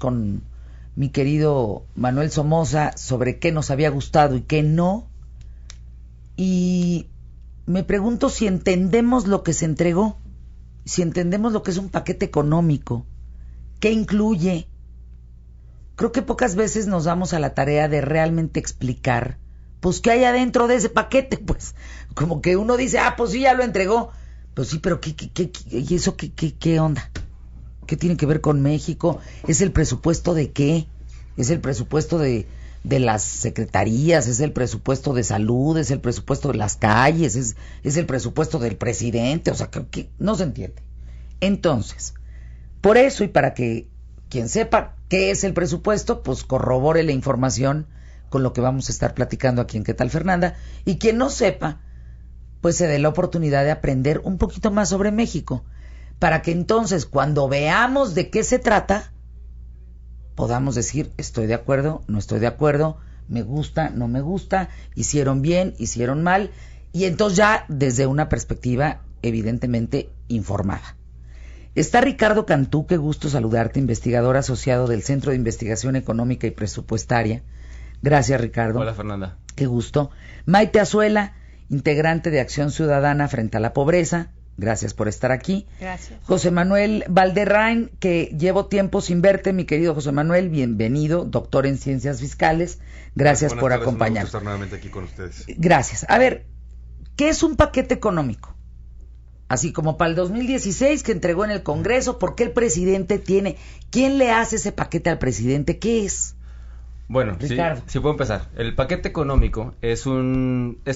con mi querido Manuel Somoza sobre qué nos había gustado y qué no. Y me pregunto si entendemos lo que se entregó, si entendemos lo que es un paquete económico, qué incluye. Creo que pocas veces nos damos a la tarea de realmente explicar, pues, qué hay adentro de ese paquete, pues. Como que uno dice, pues sí, ya lo entregó. Pues sí, pero ¿y eso qué onda? ¿Qué tiene que ver con México? ¿Es el presupuesto de qué? ¿Es el presupuesto de las secretarías? ¿Es el presupuesto de salud? ¿Es el presupuesto de las calles? ¿Es el presupuesto del presidente? O sea, que no se entiende. Entonces, por eso y para que quien sepa qué es el presupuesto, pues corrobore la información con lo que vamos a estar platicando aquí en ¿Qué tal, Fernanda? Y quien no sepa, pues se dé la oportunidad de aprender un poquito más sobre México, para que entonces cuando veamos de qué se trata, podamos decir, estoy de acuerdo, no estoy de acuerdo, me gusta, no me gusta, hicieron bien, hicieron mal, y entonces ya desde una perspectiva evidentemente informada. Está Ricardo Cantú, qué gusto saludarte, investigador asociado del Centro de Investigación Económica y Presupuestaria. Gracias, Ricardo. Hola, Fernanda. Qué gusto. Maite Azuela, integrante de Acción Ciudadana frente a la Pobreza. Gracias por estar aquí. Gracias. José Manuel Valderrain, que llevo tiempo sin verte, mi querido José Manuel, bienvenido, doctor en Ciencias Fiscales. Gracias por acompañarnos. Estar nuevamente aquí con ustedes. Gracias. A ver, ¿qué es un paquete económico? Así como para el 2016 que entregó en el Congreso, ¿por qué el presidente tiene? ¿Quién le hace ese paquete al presidente? ¿Qué es? Bueno, sí puedo empezar. El paquete económico es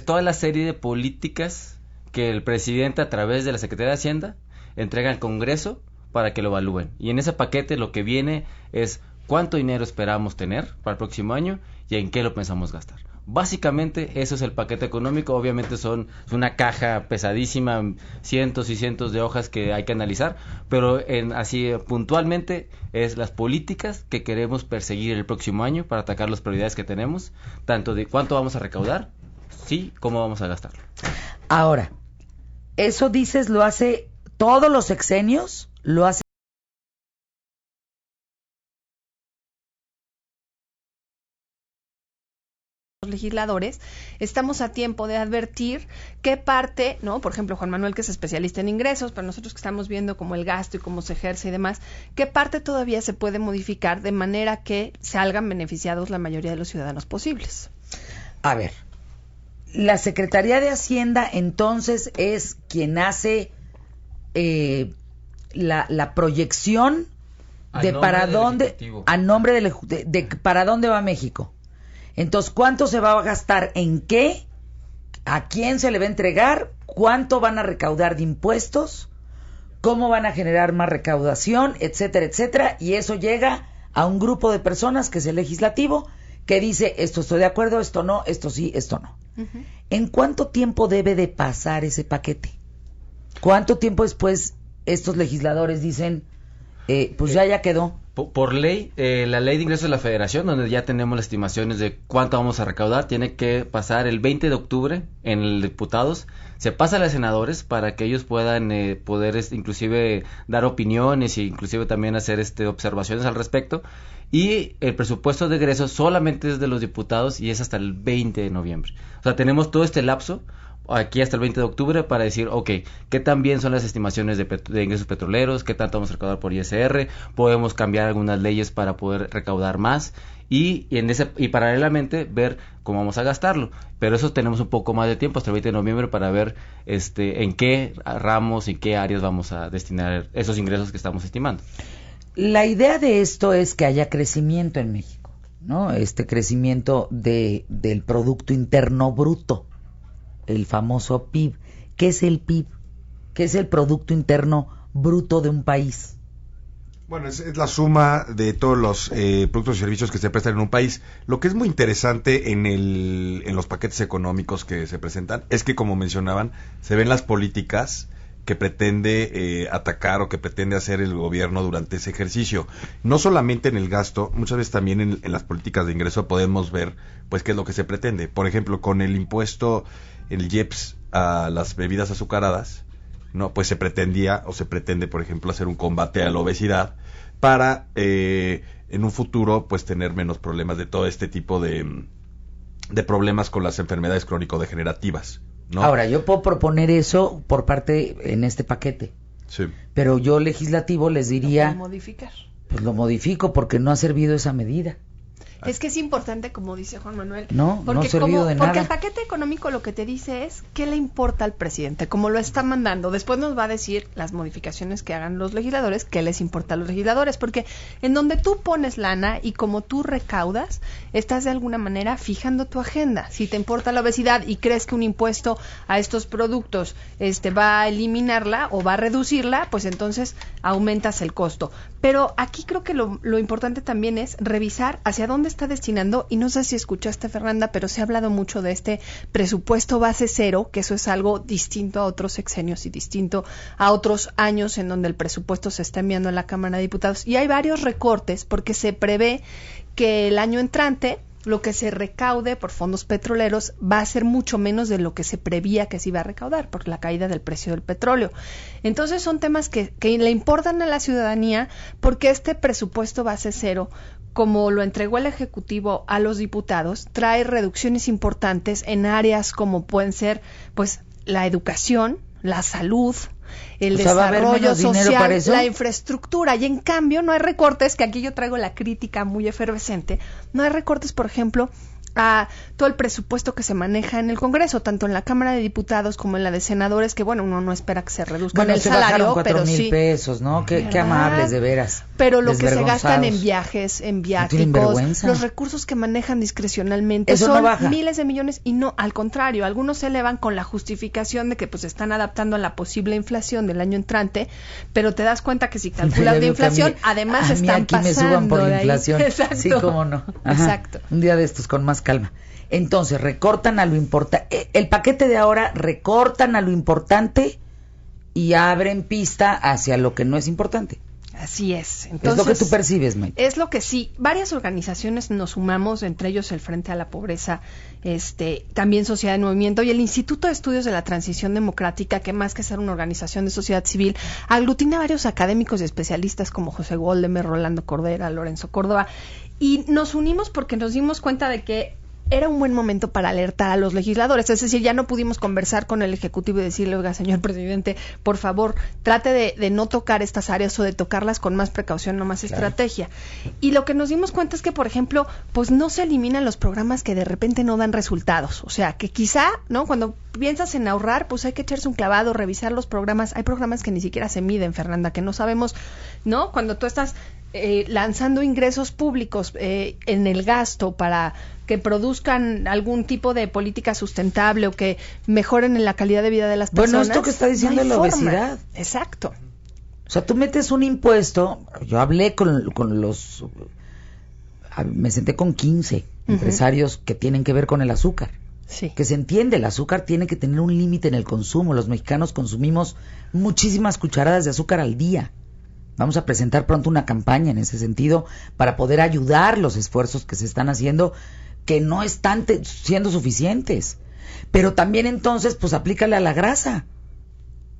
toda la serie de políticas que el presidente a través de la Secretaría de Hacienda entrega al Congreso para que lo evalúen. Y en ese paquete lo que viene es cuánto dinero esperamos tener para el próximo año y en qué lo pensamos gastar. Básicamente eso es el paquete económico. Obviamente es una caja pesadísima, cientos y cientos de hojas que hay que analizar, pero así puntualmente es las políticas que queremos perseguir el próximo año para atacar las prioridades que tenemos, tanto de cuánto vamos a recaudar, sí, cómo vamos a gastarlo. Ahora, eso dices, lo hace todos los sexenios, lo hace legisladores, estamos a tiempo de advertir qué parte, ¿no? Por ejemplo, Juan Manuel, que es especialista en ingresos, pero nosotros que estamos viendo cómo el gasto y cómo se ejerce y demás, qué parte todavía se puede modificar de manera que salgan beneficiados la mayoría de los ciudadanos posibles. A ver, la Secretaría de Hacienda entonces es quien hace la proyección de para dónde, a nombre de para dónde va México. Entonces, ¿cuánto se va a gastar en qué? ¿A quién se le va a entregar? ¿Cuánto van a recaudar de impuestos? ¿Cómo van a generar más recaudación? Etcétera, etcétera. Y eso llega a un grupo de personas, que es el legislativo, que dice, esto estoy de acuerdo, esto no, esto sí, esto no. Uh-huh. ¿En cuánto tiempo debe de pasar ese paquete? ¿Cuánto tiempo después estos legisladores dicen, pues ya quedó? Por ley, la ley de ingresos de la Federación, donde ya tenemos las estimaciones de cuánto vamos a recaudar, tiene que pasar el 20 de octubre en el diputados, se pasa a los senadores para que ellos puedan poder inclusive dar opiniones e inclusive también hacer observaciones al respecto, y el presupuesto de egresos solamente es de los diputados y es hasta el 20 de noviembre. O sea, tenemos todo este lapso aquí hasta el 20 de octubre para decir, ok, ¿qué tan bien son las estimaciones de ingresos petroleros? ¿Qué tanto vamos a recaudar por ISR? ¿Podemos cambiar algunas leyes para poder recaudar más? Y paralelamente ver cómo vamos a gastarlo. Pero eso tenemos un poco más de tiempo, hasta el 20 de noviembre, para ver en qué ramos, en qué áreas vamos a destinar esos ingresos que estamos estimando. La idea de esto es que haya crecimiento en México, ¿no? Crecimiento del Producto Interno Bruto, el famoso PIB. ¿Qué es el PIB? ¿Qué es el Producto Interno Bruto de un país? Bueno, es la suma de todos los productos y servicios que se prestan en un país. Lo que es muy interesante en los paquetes económicos que se presentan es que, como mencionaban, se ven las políticas que pretende atacar o que pretende hacer el gobierno durante ese ejercicio. No solamente en el gasto, muchas veces también en las políticas de ingreso podemos ver pues qué es lo que se pretende. Por ejemplo, con el impuesto, el IEPS a las bebidas azucaradas, no, pues se pretendía o se pretende, por ejemplo, hacer un combate a la obesidad para en un futuro pues tener menos problemas de todo este tipo de problemas con las enfermedades crónico-degenerativas, ¿no? Ahora, yo puedo proponer eso por parte en este paquete, Sí. pero yo legislativo les diría, Modificar. pues lo modifico porque no ha servido esa medida. Es que es importante, como dice Juan Manuel. No ha servido de porque nada. el paquete económico lo que te dice es qué le importa al presidente, cómo lo está mandando. Después nos va a decir las modificaciones que hagan los legisladores, qué les importa a los legisladores, porque en donde tú pones lana y como tú recaudas, estás de alguna manera fijando tu agenda. Si te importa la obesidad y crees que un impuesto a estos productos va a eliminarla o va a reducirla, pues entonces aumentas el costo. Pero aquí creo que lo importante también es revisar hacia dónde está destinando, y no sé si escuchaste, Fernanda, pero se ha hablado mucho de este presupuesto base cero, que eso es algo distinto a otros sexenios y distinto a otros años en donde el presupuesto se está enviando a la Cámara de Diputados, y hay varios recortes porque se prevé que el año entrante lo que se recaude por fondos petroleros va a ser mucho menos de lo que se prevía que se iba a recaudar por la caída del precio del petróleo. Entonces son temas que le importan a la ciudadanía, porque este presupuesto base cero, como lo entregó el Ejecutivo a los diputados, trae reducciones importantes en áreas como pueden ser pues la educación, la salud, el desarrollo social, la infraestructura, y en cambio no hay recortes, que aquí yo traigo la crítica muy efervescente, no hay recortes, por ejemplo, a todo el presupuesto que se maneja en el Congreso, tanto en la Cámara de Diputados como en la de senadores, que bueno, uno no espera que se reduzcan el salario, pero sí. 4,000 pesos, ¿no? Qué amables, de veras. Pero lo que se gastan en viajes, en viáticos, los recursos que manejan discrecionalmente, eso son no miles de millones, y no, al contrario, algunos se elevan con la justificación de que pues están adaptando a la posible inflación del año entrante, pero te das cuenta que si calculas de inflación, además están aquí pasando me suban por de la inflación. Exacto. Sí, cómo no. Ajá. Exacto. Un día de estos con más calma. Entonces, recortan a lo importante. El paquete de ahora recortan a lo importante y abren pista hacia lo que no es importante. Así es. Entonces, es lo que tú percibes, Mike. Es lo que sí. Varias organizaciones nos sumamos, entre ellos el Frente a la Pobreza, también Sociedad en Movimiento y el Instituto de Estudios de la Transición Democrática, que más que ser una organización de sociedad civil, aglutina a varios académicos y especialistas como José Goldemer, Rolando Cordera, Lorenzo Córdoba, y nos unimos porque nos dimos cuenta de que era un buen momento para alertar a los legisladores. Es decir, ya no pudimos conversar con el Ejecutivo y decirle, oiga, señor presidente, por favor, trate de no tocar estas áreas o de tocarlas con más precaución, no más estrategia. Y lo que nos dimos cuenta es que, por ejemplo, pues no se eliminan los programas que de repente no dan resultados. O sea, que quizá, ¿no? Cuando piensas en ahorrar, pues hay que echarse un clavado, revisar los programas. Hay programas que ni siquiera se miden, Fernanda, que no sabemos, ¿no? Cuando tú estás lanzando ingresos públicos en el gasto para que produzcan algún tipo de política sustentable o que mejoren la calidad de vida de las personas. Bueno, esto que está diciendo no la forma. obesidad. Exacto. O sea, tú metes un impuesto. Yo hablé con los... Me senté con 15 empresarios que tienen que ver con el azúcar. Sí. Que se entiende, el azúcar tiene que tener un límite en el consumo. Los mexicanos consumimos muchísimas cucharadas de azúcar al día. Vamos a presentar pronto una campaña en ese sentido para poder ayudar los esfuerzos que se están haciendo, que no están siendo suficientes. Pero también entonces, pues aplícale a la grasa,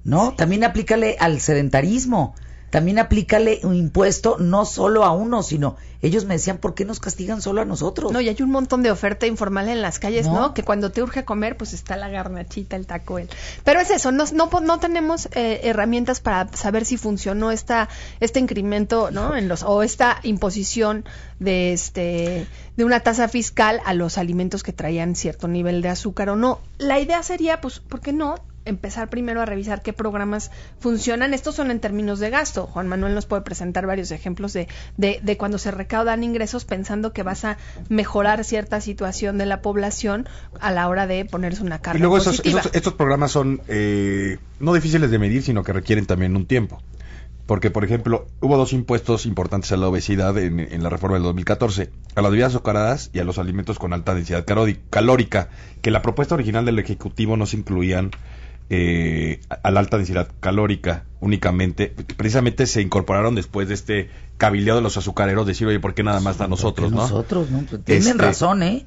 ¿no? Sí. También aplícale al sedentarismo. También aplícale un impuesto no solo a uno, sino ellos me decían, ¿por qué nos castigan solo a nosotros? No, y hay un montón de oferta informal en las calles, ¿no? Que cuando te urge comer, pues está la garnachita, el taco, Pero es eso, no tenemos herramientas para saber si funcionó este incremento, ¿no? O esta imposición de una tasa fiscal a los alimentos que traían cierto nivel de azúcar o no. La idea sería, pues, ¿por qué no empezar primero a revisar qué programas funcionan? Estos son en términos de gasto. Juan Manuel nos puede presentar varios ejemplos de cuando se recaudan ingresos pensando que vas a mejorar cierta situación de la población a la hora de ponerse una carga positiva. Y luego estos programas son no difíciles de medir, sino que requieren también un tiempo. Porque, por ejemplo, hubo 2 impuestos importantes a la obesidad en la reforma del 2014, a las bebidas azucaradas y a los alimentos con alta densidad calórica, que la propuesta original del Ejecutivo no se incluían a la alta densidad calórica únicamente. Precisamente se incorporaron después de este cabileo de los azucareros, decir, oye, ¿por qué nada más a nosotros, no? Nosotros, ¿no? Tienen razón, ¿eh?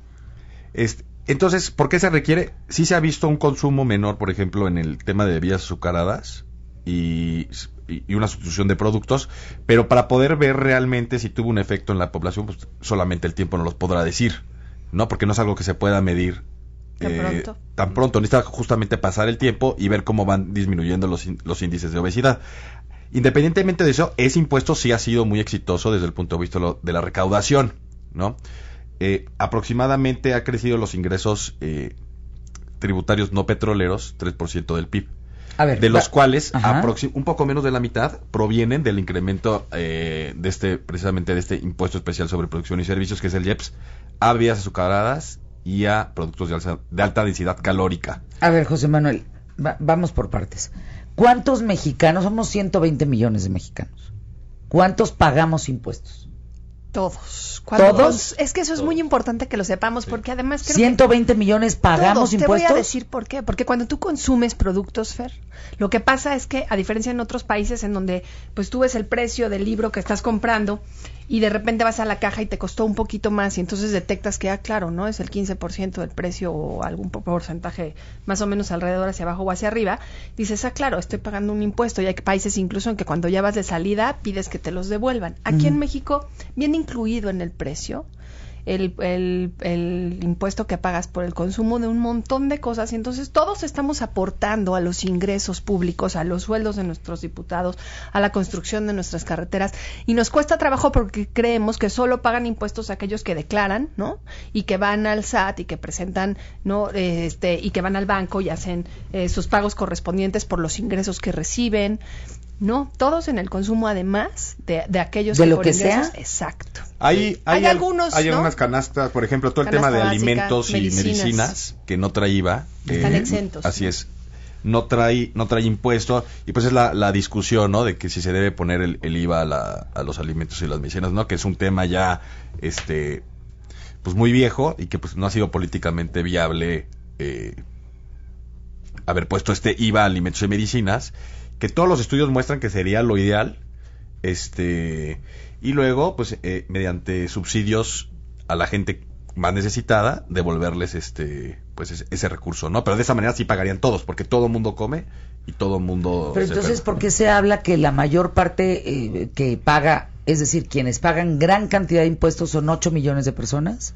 Entonces, ¿por qué se requiere? Sí se ha visto un consumo menor, por ejemplo, en el tema de bebidas azucaradas, y y una sustitución de productos, pero para poder ver realmente si tuvo un efecto en la población, pues solamente el tiempo nos los podrá decir, ¿no? Porque no es algo que se pueda medir tan pronto. Necesita justamente pasar el tiempo y ver cómo van disminuyendo los índices de obesidad. Independientemente de eso, ese impuesto sí ha sido muy exitoso desde el punto de vista de la recaudación, ¿no? Aproximadamente ha crecido los ingresos tributarios no petroleros 3% del PIB. A ver, de los cuales un poco menos de la mitad provienen del incremento precisamente de este impuesto especial sobre producción y servicios, que es el IEPS, a bebidas azucaradas y a productos de alta densidad calórica. A ver, José Manuel, vamos por partes. ¿Cuántos mexicanos, somos 120 millones de mexicanos, cuántos pagamos impuestos? Todos. ¿Todos? Es que eso es muy importante que lo sepamos, porque además creo 120 millones pagamos todos. impuestos. Te voy a decir por qué. Porque cuando tú consumes productos, Fer, lo que pasa es que, a diferencia en otros países en donde pues tú ves el precio del libro que estás comprando y de repente vas a la caja y te costó un poquito más y entonces detectas que, claro, ¿no? Es el 15% del precio o algún porcentaje más o menos alrededor hacia abajo o hacia arriba. Dices, claro, estoy pagando un impuesto. Y hay países incluso en que cuando ya vas de salida pides que te los devuelvan. Aquí en México viene incluido en el precio el impuesto que pagas por el consumo de un montón de cosas, y entonces todos estamos aportando a los ingresos públicos, a los sueldos de nuestros diputados, a la construcción de nuestras carreteras, y nos cuesta trabajo porque creemos que solo pagan impuestos aquellos que declaran, ¿no? Y que van al SAT y que presentan, ¿no? Y que van al banco y hacen sus pagos correspondientes por los ingresos que reciben. No, todos en el consumo, además de aquellos de que lo por que ingresos, sea. Exacto. Hay algunos, hay ¿no? algunas canastas, por ejemplo, todo el Canasta tema de básica, alimentos y medicinas que no trae IVA. Están exentos. Así es. No trae impuesto, y pues es la discusión, ¿no? De que si se debe poner el IVA a los alimentos y las medicinas, ¿no? Que es un tema ya, pues muy viejo, y que pues no ha sido políticamente viable haber puesto este IVA a alimentos y medicinas, que todos los estudios muestran que sería lo ideal, y luego, pues, mediante subsidios a la gente más necesitada, devolverles pues ese recurso, ¿no? Pero de esa manera sí pagarían todos, porque todo mundo come y todo mundo... Pero entonces, ¿por qué se habla que la mayor parte que paga, es decir, quienes pagan gran cantidad de impuestos son 8 millones de personas,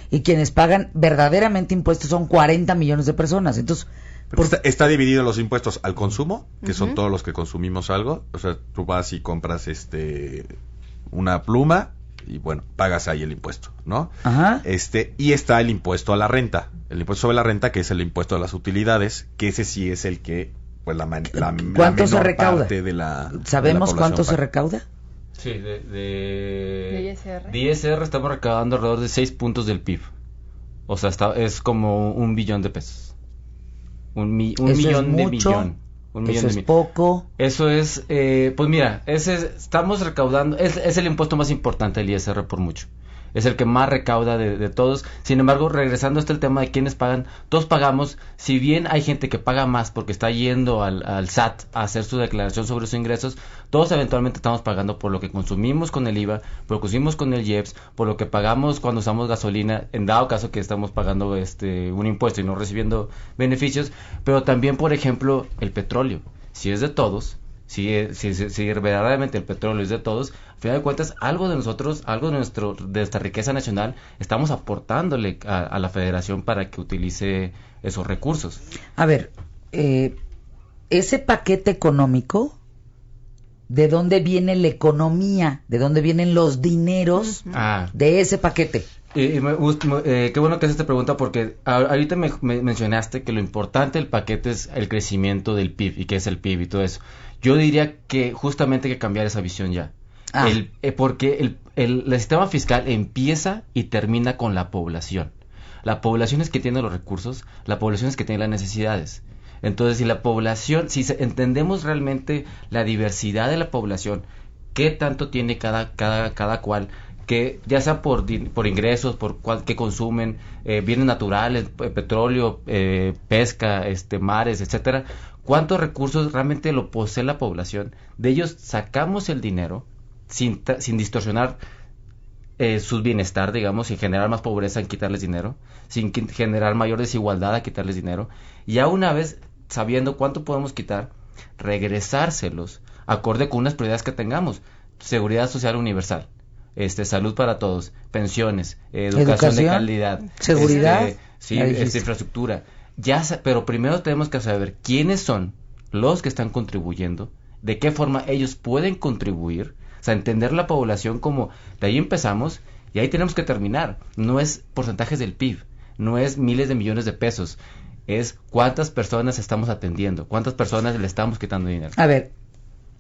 y quienes pagan verdaderamente impuestos son 40 millones de personas? Entonces... Está dividido los impuestos al consumo, que son todos los que consumimos algo. O sea, tú vas y compras una pluma y bueno, pagas ahí el impuesto, ¿no? Ajá. Y está el impuesto a la renta. El impuesto sobre la renta, que es el impuesto a las utilidades, que ese sí es el que, pues, ¿cuánto se recauda? Parte de la... ¿Sabemos de la cuánto se recauda? Sí, de ISR. De ISR estamos recaudando alrededor de 6 puntos del PIB. O sea, es como $1 billón de pesos. Un millón de millón. Eso es poco. Eso es, pues mira, estamos recaudando, es el impuesto más importante del ISR por mucho. Es el que más recauda de todos. Sin embargo, regresando hasta el tema de quiénes pagan, todos pagamos. Si bien hay gente que paga más porque está yendo al SAT a hacer su declaración sobre sus ingresos, todos eventualmente estamos pagando por lo que consumimos con el IVA, por lo que consumimos con el IEPS, por lo que pagamos cuando usamos gasolina, en dado caso que estamos pagando un impuesto y no recibiendo beneficios, pero también, por ejemplo, el petróleo. Si es de todos, si verdaderamente el petróleo es de todos, al final de cuentas, algo de nosotros, algo de nuestra riqueza nacional, estamos aportándole a la federación para que utilice esos recursos. A ver, ese paquete económico, ¿de dónde viene la economía? ¿De dónde vienen los dineros de ese paquete? Qué bueno que haces esta pregunta, porque ahorita me mencionaste que lo importante del paquete es el crecimiento del PIB, y qué es el PIB y todo eso. Yo diría que justamente hay que cambiar esa visión ya. Porque el sistema fiscal empieza y termina con la población. La población es que tiene los recursos, la población es que tiene las necesidades. Entonces, si entendemos realmente la diversidad de la población, qué tanto tiene cada cual, que ya sea por ingresos, qué consumen, bienes naturales, petróleo, pesca, mares, etcétera, cuántos recursos realmente lo posee la población, de ellos sacamos el dinero sin distorsionar su bienestar, digamos, sin generar más pobreza en quitarles dinero, sin generar mayor desigualdad a quitarles dinero, y ya una vez sabiendo cuánto podemos quitar, regresárselos acorde con unas prioridades que tengamos. Seguridad social universal, salud para todos, pensiones, educación de calidad, seguridad, infraestructura. Pero primero tenemos que saber quiénes son los que están contribuyendo, de qué forma ellos pueden contribuir, o sea, entender la población como de ahí empezamos y ahí tenemos que terminar. No es porcentajes del PIB, no es miles de millones de pesos, es cuántas personas estamos atendiendo, cuántas personas le estamos quitando dinero. A ver.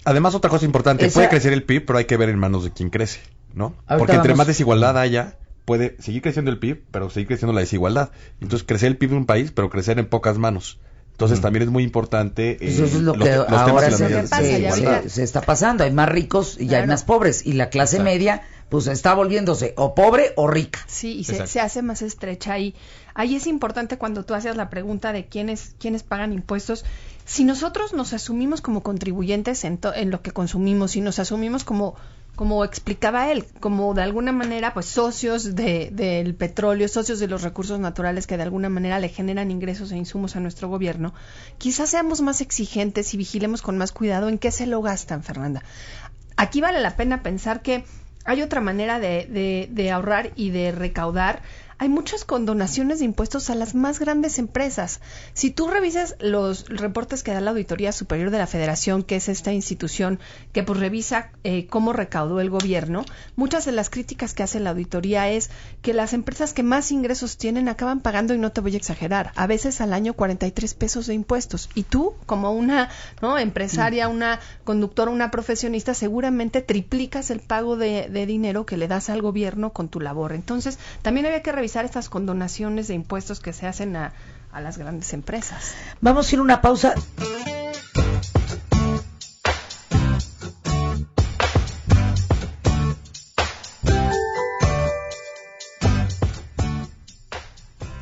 Además, otra cosa importante, puede crecer el PIB, pero hay que ver en manos de quién crece, ¿no? Porque entre más desigualdad haya, puede seguir creciendo el PIB, pero seguir creciendo la desigualdad. Entonces, crecer el PIB de un país, pero crecer en pocas manos. Entonces, también es muy importante eso es lo que ahora se está pasando. Hay más ricos y hay más pobres. Y la clase media, pues, está volviéndose o pobre o rica. Sí, y se hace más estrecha. Y ahí es importante cuando tú haces la pregunta de quiénes pagan impuestos. Si nosotros nos asumimos como contribuyentes en lo que consumimos, si nos asumimos como explicaba él, como de alguna manera pues socios del petróleo, socios de los recursos naturales que de alguna manera le generan ingresos e insumos a nuestro gobierno, quizás seamos más exigentes y vigilemos con más cuidado en qué se lo gastan, Fernanda. Aquí vale la pena pensar que hay otra manera de ahorrar y de recaudar. Hay muchas condonaciones de impuestos a las más grandes empresas. Si tú revisas los reportes que da la Auditoría Superior de la Federación, que es esta institución que pues revisa cómo recaudó el gobierno, muchas de las críticas que hace la auditoría es que las empresas que más ingresos tienen acaban pagando, y no te voy a exagerar, a veces al año 43 pesos de impuestos. Y tú, como una empresaria, una conductora, una profesionista, seguramente triplicas el pago de dinero que le das al gobierno con tu labor. Entonces, también había que revisar estas condonaciones de impuestos que se hacen a las grandes empresas. Vamos a ir a una pausa.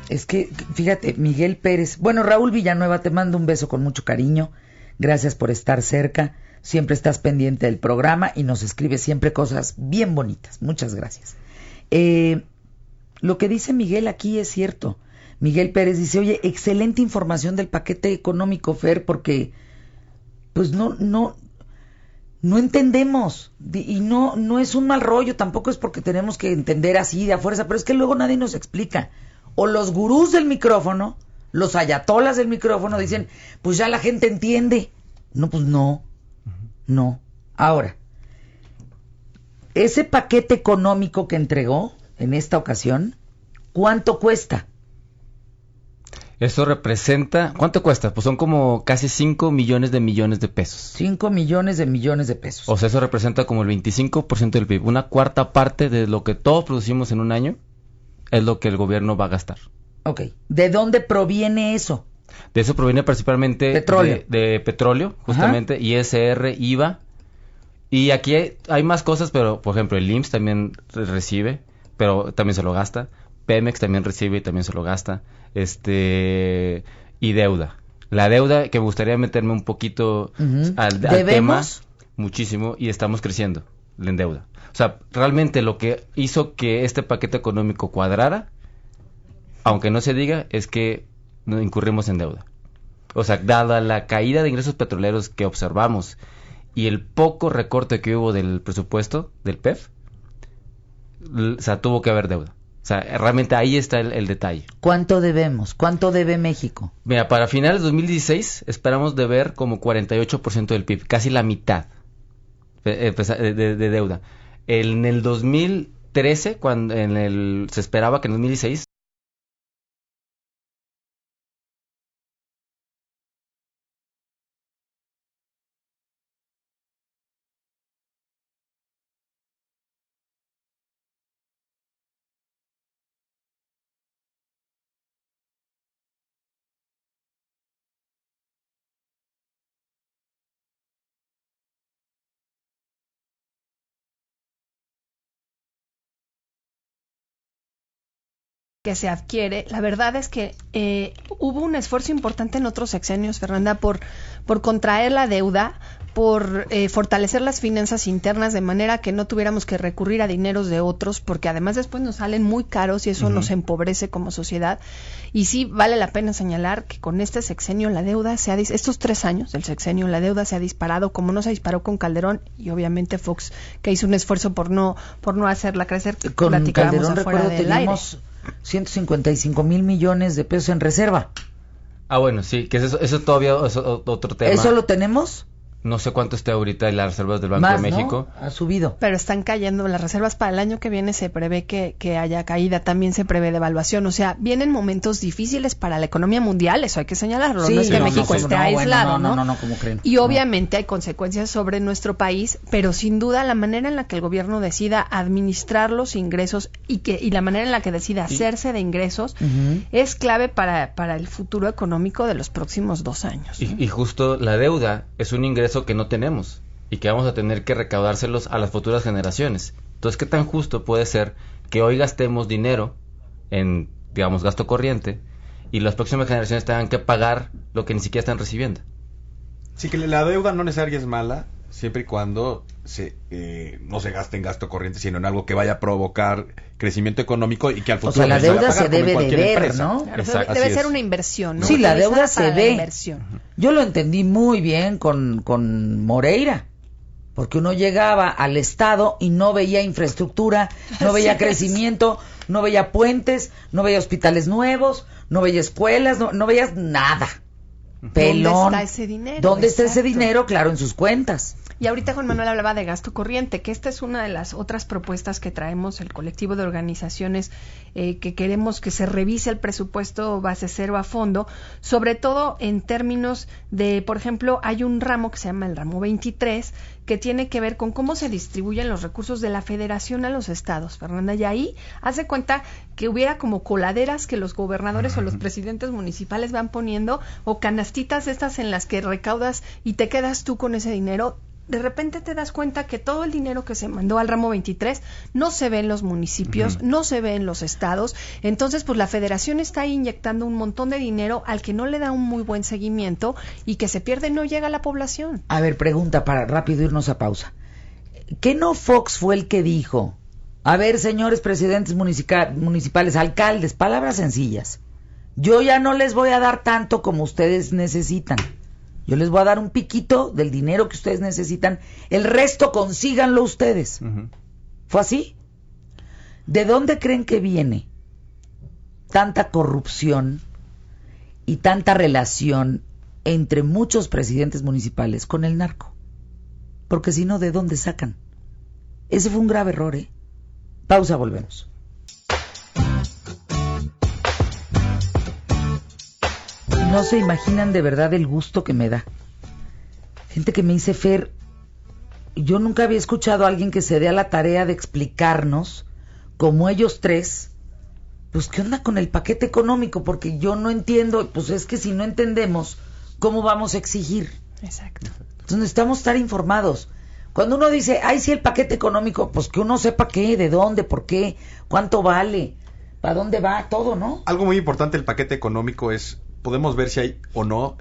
Es que, fíjate, Miguel Pérez, Raúl Villanueva, te mando un beso con mucho cariño. Gracias por estar cerca. Siempre estás pendiente del programa y nos escribes siempre cosas bien bonitas. Muchas gracias. Lo que dice Miguel aquí es cierto. Miguel Pérez dice, oye, excelente información del paquete económico, Fer, porque pues no entendemos. Y no es un mal rollo, tampoco es porque tenemos que entender así de a fuerza, pero es que luego nadie nos explica. O los gurús del micrófono, los ayatolas del micrófono dicen, pues ya la gente entiende. No, pues no. Ahora, ese paquete económico que entregó en esta ocasión, ¿cuánto cuesta? Eso representa... ¿Cuánto cuesta? Pues son como casi 5 millones de pesos. 5 millones de pesos. O sea, eso representa como el 25% del PIB. Una cuarta parte de lo que todos producimos en un año es lo que el gobierno va a gastar. Ok. ¿De dónde proviene eso? De eso proviene principalmente de petróleo, justamente, ajá. ISR, IVA. Y aquí hay más cosas, pero, por ejemplo, el IMSS también recibe, pero también se lo gasta. Pemex también recibe y también se lo gasta. Y deuda. La deuda, que me gustaría meterme un poquito al tema, muchísimo, y estamos creciendo en deuda. O sea, realmente lo que hizo que este paquete económico cuadrara, aunque no se diga, es que no incurrimos en deuda. O sea, dada la caída de ingresos petroleros que observamos y el poco recorte que hubo del presupuesto del PEF, o sea, tuvo que haber deuda. O sea, realmente ahí está el detalle. ¿Cuánto debemos? ¿Cuánto debe México? Mira, para finales de 2016 esperamos deber como 48% del PIB, casi la mitad de deuda. En el 2013, cuando se esperaba que en 2016 que se adquiere, la verdad es que hubo un esfuerzo importante en otros sexenios, Fernanda, por contraer la deuda, por fortalecer las finanzas internas de manera que no tuviéramos que recurrir a dineros de otros, porque además después nos salen muy caros y eso nos empobrece como sociedad. Y sí vale la pena señalar que con este sexenio la deuda estos 3 años del sexenio, la deuda se ha disparado como no se disparó con Calderón y obviamente Fox, que hizo un esfuerzo por no hacerla crecer. Con Calderón, recuerdo, teníamos 155 mil millones de pesos en reserva. Bueno, sí, que eso todavía es otro tema. ¿Eso lo tenemos? No sé cuánto está ahorita en las reservas del Banco Más, de México. ¿no? Ha subido. Pero están cayendo las reservas para el año que viene, se prevé que haya caída, también se prevé devaluación. O sea, vienen momentos difíciles para la economía mundial, eso hay que señalarlo. Sí, no es que México esté aislado, ¿no? No, ¿cómo creen? Y obviamente hay consecuencias sobre nuestro país, pero sin duda la manera en la que el gobierno decida administrar los ingresos y la manera en la que decida hacerse de ingresos es clave para el futuro económico de los próximos 2 años. Y justo la deuda es un ingreso que no tenemos y que vamos a tener que recaudárselos a las futuras generaciones. Entonces, ¿qué tan justo puede ser que hoy gastemos dinero en, digamos, gasto corriente y las próximas generaciones tengan que pagar lo que ni siquiera están recibiendo? Sí, que la deuda no necesariamente es mala, siempre y cuando no se gaste en gasto corriente, sino en algo que vaya a provocar crecimiento económico y que al futuro... O sea, la deuda se debe de ver, empresa, ¿no? Claro, debe ser una inversión, ¿no? Sí, la deuda se ve. Yo lo entendí muy bien con Moreira, porque uno llegaba al Estado y no veía infraestructura, no veía crecimiento, no veía puentes, no veía hospitales nuevos, no veía escuelas, no veías nada. Pelón. ¿Dónde está ese dinero? ¿Dónde está ese dinero? Claro, en sus cuentas. Y ahorita Juan Manuel hablaba de gasto corriente, que esta es una de las otras propuestas que traemos el colectivo de organizaciones que queremos que se revise el presupuesto base cero a fondo, sobre todo en términos de, por ejemplo, hay un ramo que se llama el ramo 23, que tiene que ver con cómo se distribuyen los recursos de la federación a los estados, Fernanda, y ahí hace cuenta que hubiera como coladeras que los gobernadores o los presidentes municipales van poniendo, o canastitas estas en las que recaudas y te quedas tú con ese dinero. De repente te das cuenta que todo el dinero que se mandó al ramo 23 no se ve en los municipios, no se ve en los estados. Entonces, pues la federación está ahí inyectando un montón de dinero al que no le da un muy buen seguimiento y que se pierde, no llega a la población. A ver, pregunta para rápido irnos a pausa. ¿Qué no Fox fue el que dijo? A ver, señores presidentes municipales, alcaldes, palabras sencillas. Yo ya no les voy a dar tanto como ustedes necesitan. Yo les voy a dar un piquito del dinero que ustedes necesitan. El resto consíganlo ustedes. ¿Fue así? ¿De dónde creen que viene tanta corrupción y tanta relación entre muchos presidentes municipales con el narco? Porque si no, ¿de dónde sacan? Ese fue un grave error, ¿eh? Pausa, volvemos. No se imaginan de verdad el gusto que me da. Gente que me dice, Fer, yo nunca había escuchado a alguien que se dé a la tarea de explicarnos, como ellos tres, pues qué onda con el paquete económico, porque yo no entiendo, pues es que si no entendemos, ¿cómo vamos a exigir? Exacto. Entonces necesitamos estar informados. Cuando uno dice, ay, sí, el paquete económico, pues que uno sepa qué, de dónde, por qué, cuánto vale, para dónde va, todo, ¿no? Algo muy importante del paquete económico es, podemos ver si hay o no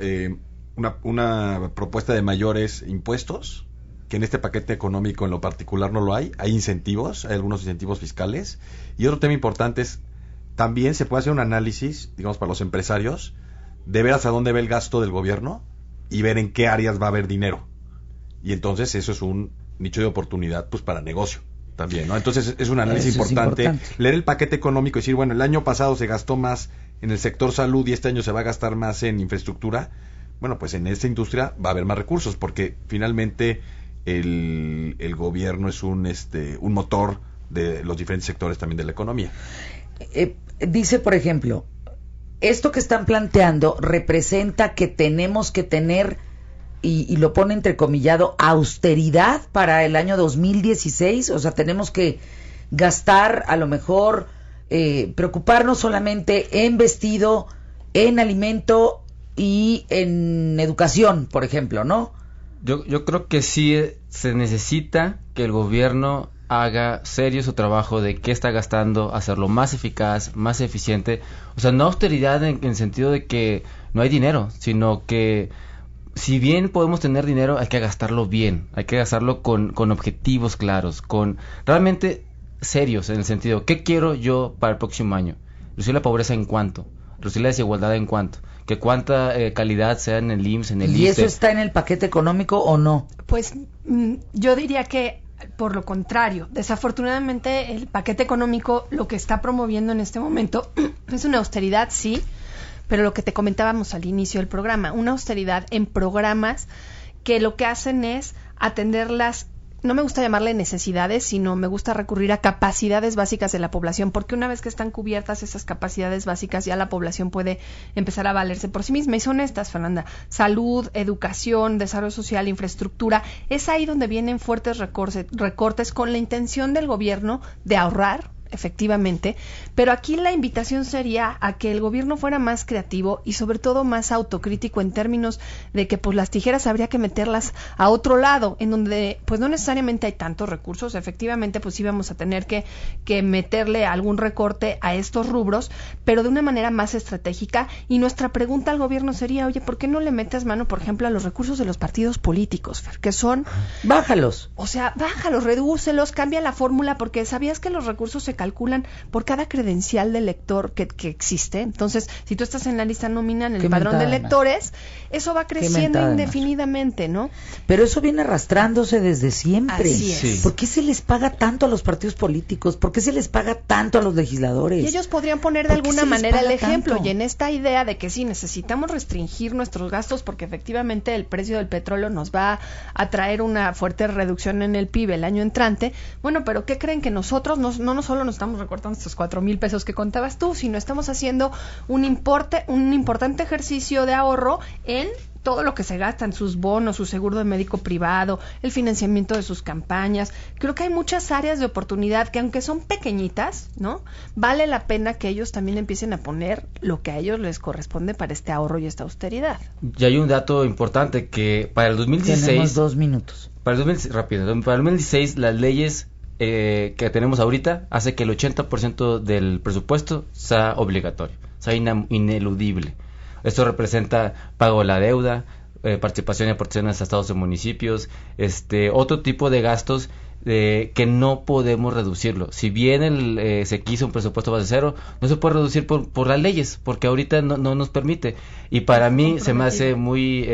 una propuesta de mayores impuestos, que en este paquete económico en lo particular no lo hay. Hay incentivos, hay algunos incentivos fiscales. Y otro tema importante es, también se puede hacer un análisis, digamos, para los empresarios, de ver hacia dónde ve el gasto del gobierno y ver en qué áreas va a haber dinero. Y entonces eso es un nicho de oportunidad pues para negocio también, ¿no? Entonces es un análisis importante. Leer el paquete económico y decir, bueno, el año pasado se gastó más en el sector salud y este año se va a gastar más en infraestructura. Bueno, pues en esta industria va a haber más recursos, porque finalmente el gobierno es un motor de los diferentes sectores también de la economía. Dice, por ejemplo, esto que están planteando representa que tenemos que tener, y lo pone entrecomillado, austeridad para el año 2016, o sea, tenemos que gastar a lo mejor, preocuparnos solamente en vestido, en alimento y en educación, por ejemplo, ¿no? Yo creo que sí se necesita que el gobierno haga serio su trabajo de qué está gastando, hacerlo más eficaz, más eficiente. O sea, no austeridad en el sentido de que no hay dinero, sino que si bien podemos tener dinero, hay que gastarlo bien, hay que gastarlo con objetivos claros, con realmente serios, en el sentido, ¿qué quiero yo para el próximo año? ¿Reducir la pobreza en cuánto? ¿Reducir la desigualdad en cuánto? ¿Que cuánta calidad sea en el IMSS, en el ISSSTE? ¿Y eso está en el paquete económico o no? Pues yo diría que por lo contrario, desafortunadamente el paquete económico lo que está promoviendo en este momento es una austeridad, sí, pero lo que te comentábamos al inicio del programa, una austeridad en programas que lo que hacen es atender las, no me gusta llamarle necesidades, sino me gusta recurrir a capacidades básicas de la población, porque una vez que están cubiertas esas capacidades básicas, ya la población puede empezar a valerse por sí misma. Y son estas, Fernanda: salud, educación, desarrollo social, infraestructura. Es ahí donde vienen fuertes recortes con la intención del gobierno de ahorrar, efectivamente, pero aquí la invitación sería a que el gobierno fuera más creativo y sobre todo más autocrítico en términos de que pues las tijeras habría que meterlas a otro lado, en donde pues no necesariamente hay tantos recursos. Efectivamente pues sí vamos a tener que meterle algún recorte a estos rubros, pero de una manera más estratégica. Y nuestra pregunta al gobierno sería, oye, ¿por qué no le metes mano, por ejemplo, a los recursos de los partidos políticos, Fer, que son... Bájalos. O sea, bájalos, redúcelos, cambia la fórmula, porque ¿sabías que los recursos se calculan por cada credencial de elector que existe? Entonces, si tú estás en la lista nominal, en el padrón de electores, eso va creciendo indefinidamente, ¿no? Pero eso viene arrastrándose desde siempre. Así es. Sí. ¿Por qué se les paga tanto a los partidos políticos? ¿Por qué se les paga tanto a los legisladores? Y ellos podrían poner de ¿Por qué alguna se les manera el paga ejemplo, tanto? y en esta idea de que sí, necesitamos restringir nuestros gastos porque efectivamente el precio del petróleo nos va a traer una fuerte reducción en el PIB el año entrante. Bueno, pero ¿qué creen? Que nosotros no solo nos estamos recortando estos 4,000 pesos que contabas tú, sino estamos haciendo un importante ejercicio de ahorro en todo lo que se gasta en sus bonos, su seguro de médico privado, el financiamiento de sus campañas. Creo que hay muchas áreas de oportunidad que, aunque son pequeñitas, ¿no?, vale la pena que ellos también empiecen a poner lo que a ellos les corresponde para este ahorro y esta austeridad. Y hay un dato importante, que para el 2016... Tenemos 2 minutos. Para el 2016 las leyes que tenemos ahorita hace que el 80% del presupuesto sea obligatorio, sea ineludible. Esto representa pago de la deuda, participación y aportaciones a estados y municipios, otro tipo de gastos que no podemos reducirlo. Si bien se quiso un presupuesto base cero, no se puede reducir por las leyes, porque ahorita no nos permite. Y para mí se me hace muy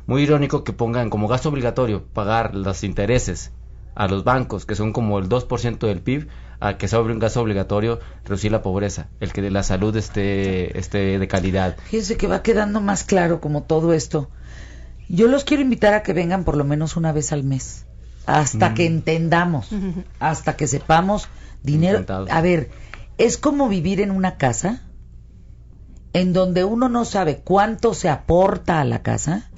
irónico que pongan como gasto obligatorio pagar los intereses a los bancos, que son como el 2% del PIB, a que sea un gasto obligatorio reducir la pobreza, el que la salud esté de calidad. Fíjense que va quedando más claro como todo esto. Yo los quiero invitar a que vengan por lo menos una vez al mes, hasta que entendamos, hasta que sepamos dinero. Encantado. A ver, es como vivir en una casa en donde uno no sabe cuánto se aporta a la casa,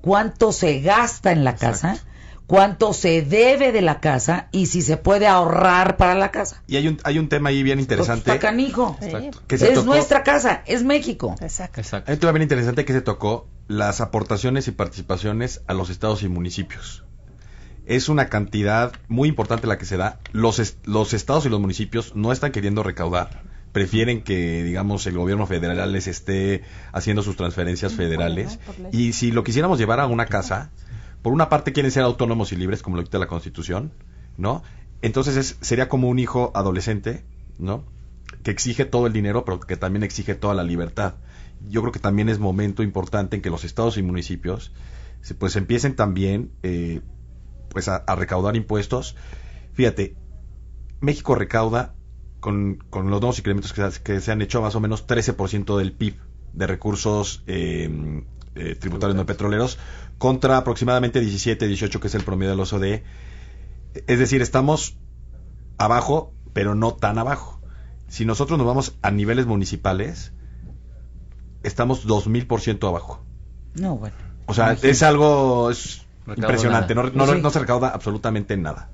cuánto se gasta en la casa, cuánto se debe de la casa y si se puede ahorrar para la casa. Y hay un tema ahí bien interesante. Pues está canijo. Exacto. Que se Es tocó. nuestra casa, es México. Exacto. Exacto. Hay un tema bien interesante que se tocó: las aportaciones y participaciones a los estados y municipios. Es una cantidad muy importante la que se da. Los estados y los municipios no están queriendo recaudar. Prefieren que, digamos, el gobierno federal les esté haciendo sus transferencias federales. Y si lo quisiéramos llevar a una casa, por una parte quieren ser autónomos y libres, como lo dicta la Constitución, ¿no? Entonces sería como un hijo adolescente, ¿no?, que exige todo el dinero, pero que también exige toda la libertad. Yo creo que también es momento importante en que los estados y municipios pues empiecen también pues a recaudar impuestos. Fíjate, México recauda con los nuevos incrementos que se han hecho más o menos 13% del PIB de recursos tributarios no petroleros, contra aproximadamente 17, 18 que es el promedio de los OCDE. Es decir, estamos abajo, pero no tan abajo. Si nosotros nos vamos a niveles municipales, estamos 2000% abajo. No, bueno. O sea, Imagínate. es algo Recaudo impresionante. nada. No se recauda absolutamente nada.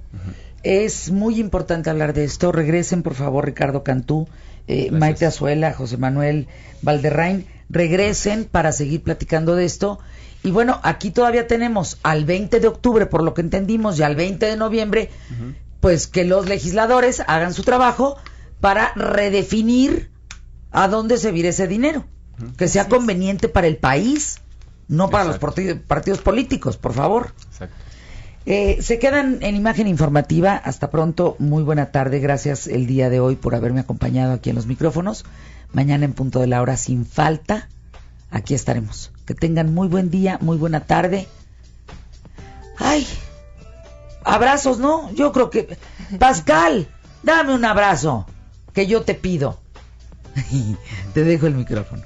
Es muy importante hablar de esto. Regresen, por favor, Ricardo Cantú, Maite Azuela, José Manuel Valderrain. Regresen para seguir platicando de esto. Y bueno, aquí todavía tenemos al 20 de octubre, por lo que entendimos, y al 20 de noviembre, pues que los legisladores hagan su trabajo para redefinir a dónde se vira ese dinero. Que sea conveniente para el país, no para Exacto. los partidos políticos, por favor. Exacto. Se quedan en Imagen Informativa. Hasta pronto, muy buena tarde. Gracias el día de hoy por haberme acompañado aquí en los micrófonos. Mañana en punto de la hora, sin falta, aquí estaremos. Que tengan muy buen día, muy buena tarde. Ay, abrazos, ¿no? Yo creo que... Pascal, dame un abrazo, que yo te pido. Te dejo el micrófono.